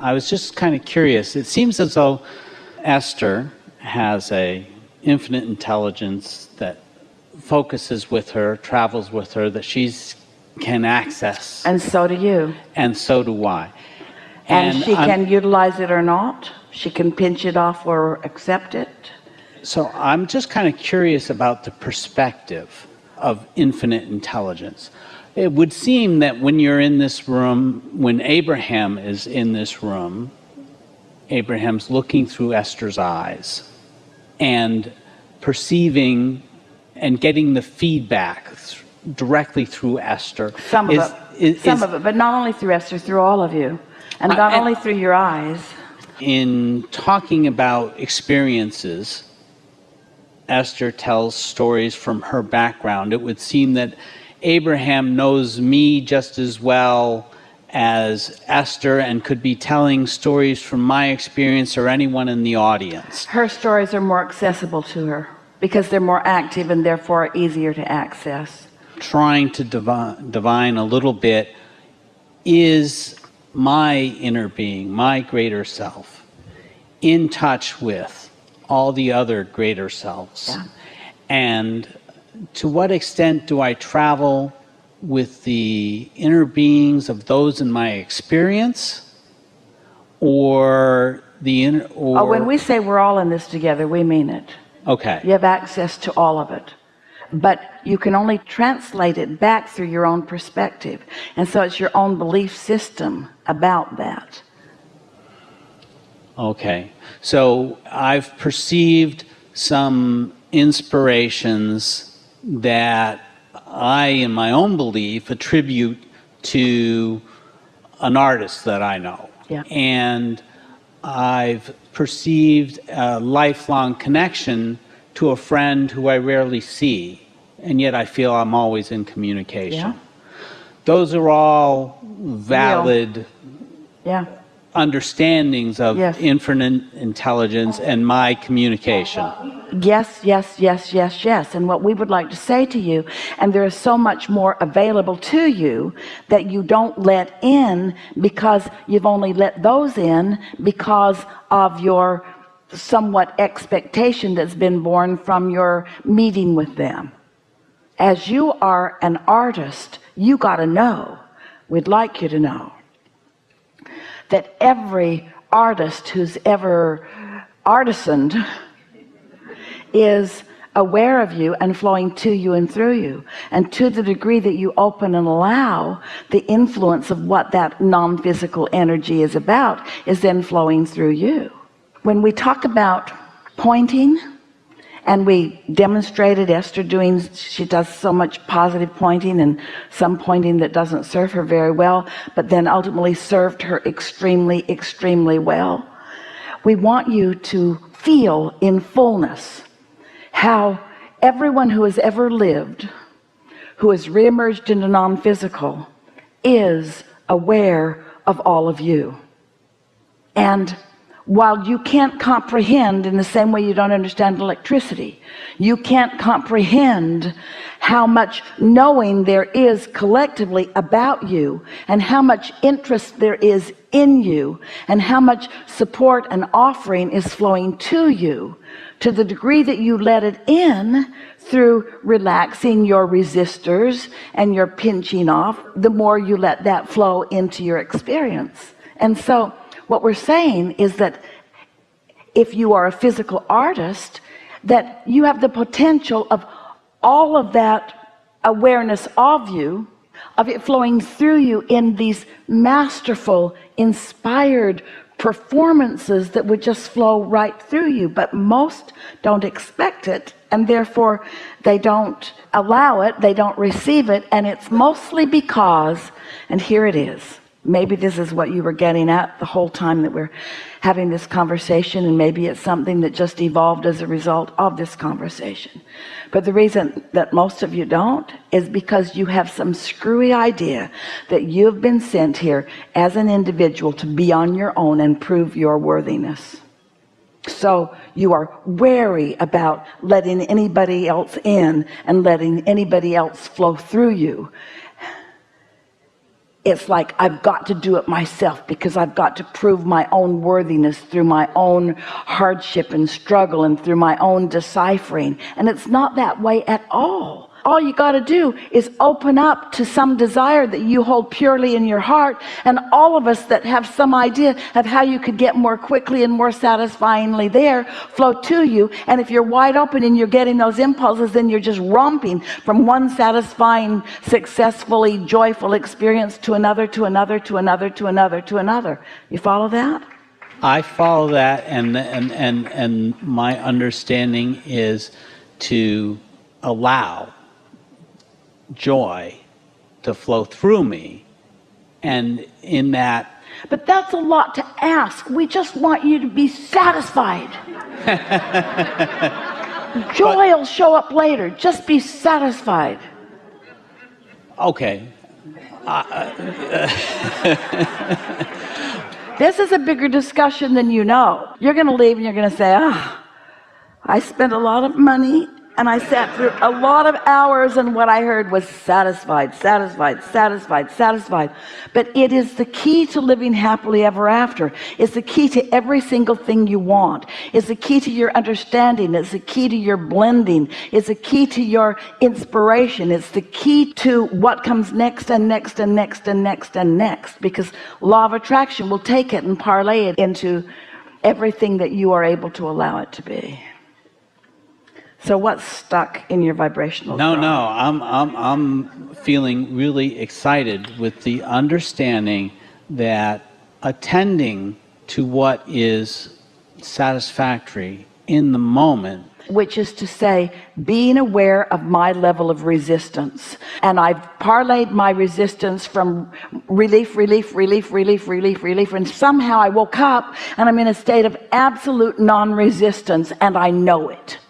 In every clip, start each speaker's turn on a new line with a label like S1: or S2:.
S1: I was just kind of curious. It seems as though Esther has a infinite intelligence that focuses with her, travels with her, that she's can access.
S2: And so do you.
S1: And so do I.
S2: And she can utilize it or not. She can pinch it off or accept it.
S1: So I'm just kind of curious about the perspective of infinite intelligence. It would seem that when you're in this room, when Abraham is in this room, Abraham's looking through Esther's eyes and perceiving and getting the feedback directly through Esther.
S2: Some of it, but not only through Esther, through all of you. And not only through your eyes.
S1: In talking about experiences, Esther tells stories from her background. It would seem that Abraham knows me just as well as Esther and could be telling stories from my experience or anyone in the audience.
S2: Her stories are more accessible to her because they're more active and therefore easier to access.
S1: Trying to divine a little bit, is my inner being, my greater self, in touch with all the other greater selves?
S2: Yeah.
S1: And to what extent do I travel with the inner beings of those in my experience, or the inner? Or
S2: when we say we're all in this together, we mean it.
S1: Okay.
S2: You have access to all of it, but you can only translate it back through your own perspective, and so it's your own belief system about that.
S1: Okay, so I've perceived some inspirations that I, in my own belief, attribute to an artist that I know.
S2: Yeah.
S1: And I've perceived a lifelong connection to a friend who I rarely see, and yet I feel I'm always in communication.
S2: Yeah.
S1: Those are all valid understandings of infinite intelligence and my communication.
S2: Yes, yes, yes, yes, yes. And what we would like to say to you, and there is so much more available to you that you don't let in, because you've only let those in because of your somewhat expectation that's been born from your meeting with them. As you are an artist, you got to know, we'd like you to know, that every artist who's ever artisaned is aware of you and flowing to you and through you. And to the degree that you open and allow, the influence of what that non-physical energy is about is then flowing through you. When we talk about pointing, and we demonstrated Esther doing, she does so much positive pointing and some pointing that doesn't serve her very well, but then ultimately served her extremely, extremely well. We want you to feel in fullness how everyone who has ever lived, who has reemerged into non-physical, is aware of all of you. And while you can't comprehend, in the same way you don't understand electricity, you can't comprehend how much knowing there is collectively about you, and how much interest there is in you, and how much support and offering is flowing to you, to the degree that you let it in through relaxing your resistors and your pinching off, the more you let that flow into your experience. And so what we're saying is that if you are a physical artist, that you have the potential of all of that awareness of you, of it flowing through you in these masterful, inspired performances that would just flow right through you. But most don't expect it, and therefore they don't allow it, they don't receive it, and it's mostly because, and here it is, maybe this is what you were getting at the whole time that we're having this conversation, and maybe it's something that just evolved as a result of this conversation. But the reason that most of you don't is because you have some screwy idea that you've been sent here as an individual to be on your own and prove your worthiness. So you are wary about letting anybody else in and letting anybody else flow through you. It's like I've got to do it myself because I've got to prove my own worthiness through my own hardship and struggle and through my own deciphering. And it's not that way at all. All you got to do is open up to some desire that you hold purely in your heart, and all of us that have some idea of how you could get more quickly and more satisfyingly there flow to you. And if you're wide open and you're getting those impulses, then you're just romping from one satisfying, successfully joyful experience to another, to another, to another, to another, to another. You follow that?
S1: I follow that, and my understanding is to allow joy to flow through me, and in that.
S2: But that's a lot to ask. We just want you to be satisfied. Joy will show up later. Just be satisfied.
S1: Okay.
S2: This is a bigger discussion than you know. You're going to leave and you're going to say, I spent a lot of money and I sat through a lot of hours, and what I heard was satisfied, satisfied, satisfied, satisfied. But it is the key to living happily ever after. It's the key to every single thing you want. It's the key to your understanding. It's the key to your blending. It's the key to your inspiration. It's the key to what comes next and next and next and next and next, because law of attraction will take it and parlay it into everything that you are able to allow it to be. So what's stuck in your vibrational
S1: No,
S2: drum?
S1: I'm feeling really excited with the understanding that attending to what is satisfactory in the moment,
S2: which is to say, being aware of my level of resistance. And I've parlayed my resistance from relief, relief, relief, relief, relief, relief, and somehow I woke up and I'm in a state of absolute non-resistance, and I know it.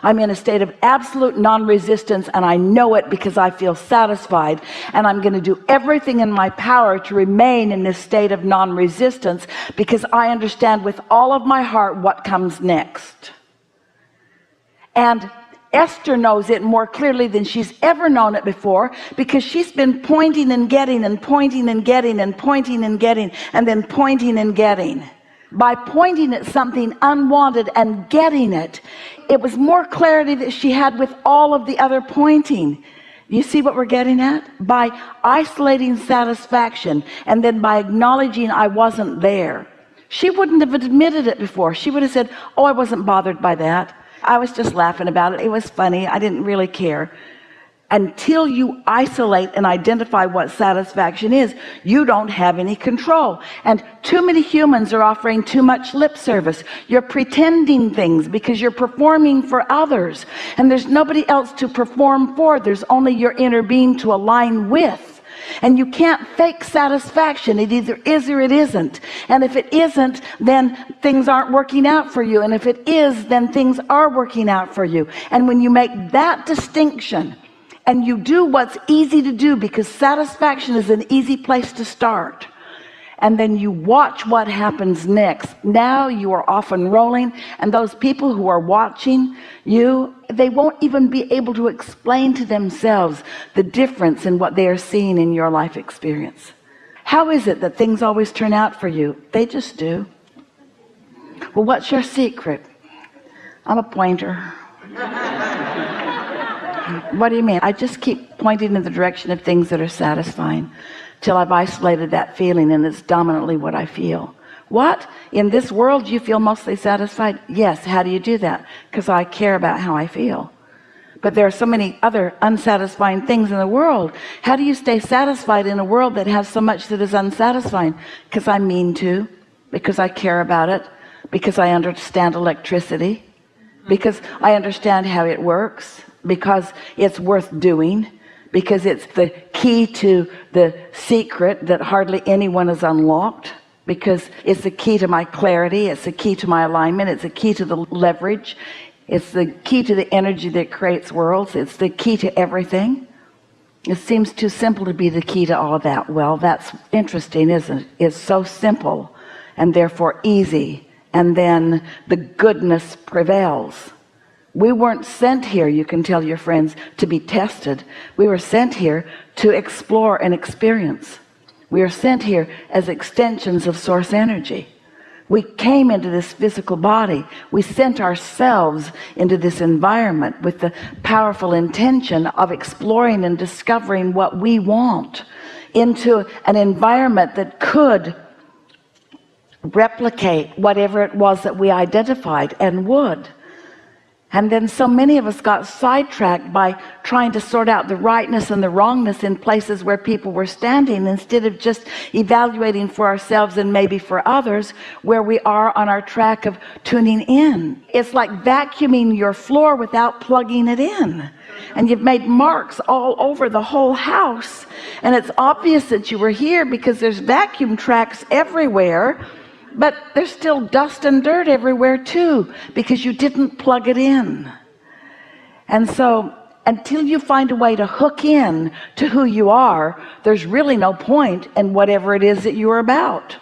S2: I'm in a state of absolute non-resistance, and I know it because I feel satisfied, and I'm going to do everything in my power to remain in this state of non-resistance, because I understand with all of my heart what comes next. And Esther knows it more clearly than she's ever known it before, because she's been pointing and getting and pointing and getting and pointing and getting and then pointing and getting. By pointing at something unwanted and getting it, it was more clarity that she had with all of the other pointing. You see what we're getting at? By isolating satisfaction and then by acknowledging I wasn't there. She wouldn't have admitted it before. She would have said, oh, I wasn't bothered by that. I was just laughing about it. It was funny. I didn't really care. Until you isolate and identify what satisfaction is, you don't have any control. And too many humans are offering too much lip service. You're pretending things because you're performing for others, and there's nobody else to perform for. There's only your inner being to align with. And you can't fake satisfaction. It either is or it isn't. And if it isn't, then things aren't working out for you. And if it is, then things are working out for you. And when you make that distinction, and you do what's easy to do, because satisfaction is an easy place to start, and then you watch what happens next, now you are off and rolling, and those people who are watching you, they won't even be able to explain to themselves the difference in what they are seeing in your life experience. How is it that things always turn out for you? They just do. Well, what's your secret? I'm a pointer. What do you mean? I just keep pointing in the direction of things that are satisfying till I've isolated that feeling, and it's dominantly what I feel. What? In this world you feel mostly satisfied? Yes. How do you do that? Because I care about how I feel. But there are so many other unsatisfying things in the world. How do you stay satisfied in a world that has so much that is unsatisfying? Because I mean to, because I care about it, because I understand electricity, because I understand how it works, because it's worth doing, because it's the key to the secret that hardly anyone has unlocked, because it's the key to my clarity, it's the key to my alignment, it's the key to the leverage, it's the key to the energy that creates worlds, it's the key to everything. It seems too simple to be the key to all of that. Well, that's interesting, isn't it? It's so simple and therefore easy, and then the goodness prevails. We weren't sent here, you can tell your friends, to be tested. We were sent here to explore and experience. We are sent here as extensions of source energy. We came into this physical body. We sent ourselves into this environment with the powerful intention of exploring and discovering what we want, into an environment that could replicate whatever it was that we identified and would. And then so many of us got sidetracked by trying to sort out the rightness and the wrongness in places where people were standing, instead of just evaluating for ourselves and maybe for others where we are on our track of tuning in. It's like vacuuming your floor without plugging it in, and you've made marks all over the whole house, and it's obvious that you were here because there's vacuum tracks everywhere. But there's still dust and dirt everywhere too, because you didn't plug it in. And so until you find a way to hook in to who you are, there's really no point in whatever it is that you're about.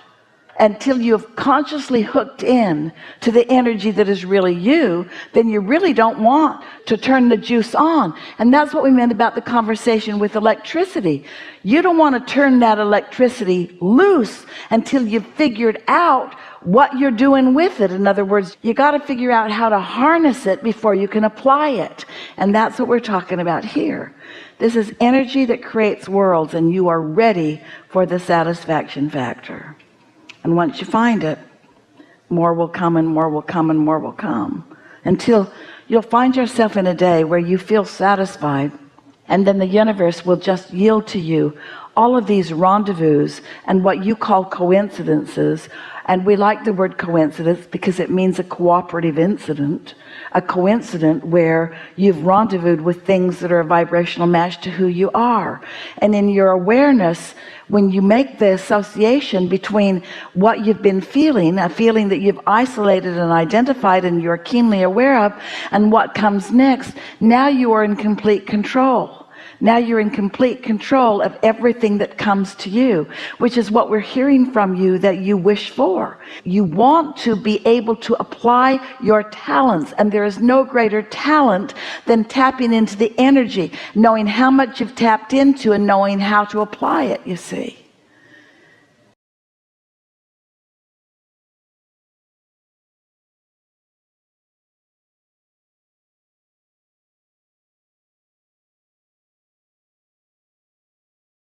S2: Until you've consciously hooked in to the energy that is really you, then you really don't want to turn the juice on. And that's what we meant about the conversation with electricity. You don't want to turn that electricity loose until you've figured out what you're doing with it. In other words, you got to figure out how to harness it before you can apply it. And that's what we're talking about here. This is energy that creates worlds, and you are ready for the satisfaction factor. And once you find it, more will come and more will come and more will come, until you'll find yourself in a day where you feel satisfied, and then the universe will just yield to you all of these rendezvous and what you call coincidences. And we like the word coincidence because it means a cooperative incident, a coincidence where you've rendezvoused with things that are a vibrational match to who you are. And in your awareness, when you make the association between what you've been feeling, a feeling that you've isolated and identified and you're keenly aware of, and what comes next, now you are in complete control. Now you're in complete control of everything that comes to you, which is what we're hearing from you that you wish for. You want to be able to apply your talents, and there is no greater talent than tapping into the energy, knowing how much you've tapped into and knowing how to apply it, you see.